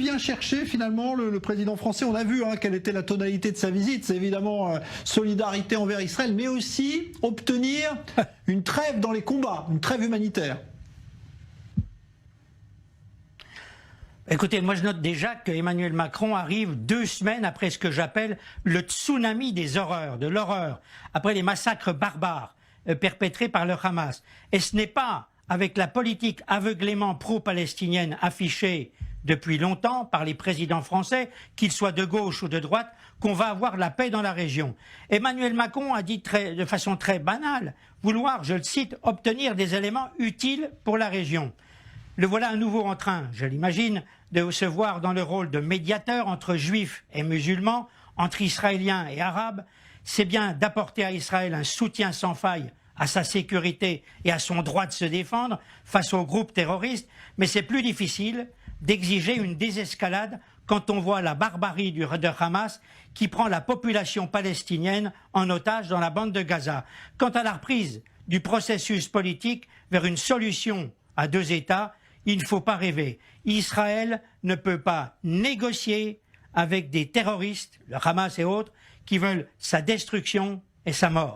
vient chercher finalement le président français? On a vu quelle était la tonalité de sa visite. C'est évidemment solidarité envers Israël, mais aussi obtenir une trêve dans les combats, une trêve humanitaire. Écoutez, moi je note déjà que Emmanuel Macron arrive 2 semaines après ce que j'appelle le tsunami des horreurs, de l'horreur, après les massacres barbares perpétrés par le Hamas. Et ce n'est pas avec la politique aveuglément pro-palestinienne affichée depuis longtemps par les présidents français, qu'ils soient de gauche ou de droite, qu'on va avoir la paix dans la région. Emmanuel Macron a dit de façon très banale vouloir, je le cite, obtenir des éléments utiles pour la région. Le voilà à nouveau en train, je l'imagine, de se voir dans le rôle de médiateur entre juifs et musulmans, entre israéliens et arabes. C'est bien d'apporter à Israël un soutien sans faille à sa sécurité et à son droit de se défendre face aux groupes terroristes, mais c'est plus difficile d'exiger une désescalade quand on voit la barbarie de Hamas qui prend la population palestinienne en otage dans la bande de Gaza. Quant à la reprise du processus politique vers une solution à 2 États, il ne faut pas rêver. Israël ne peut pas négocier avec des terroristes, le Hamas et autres, qui veulent sa destruction et sa mort.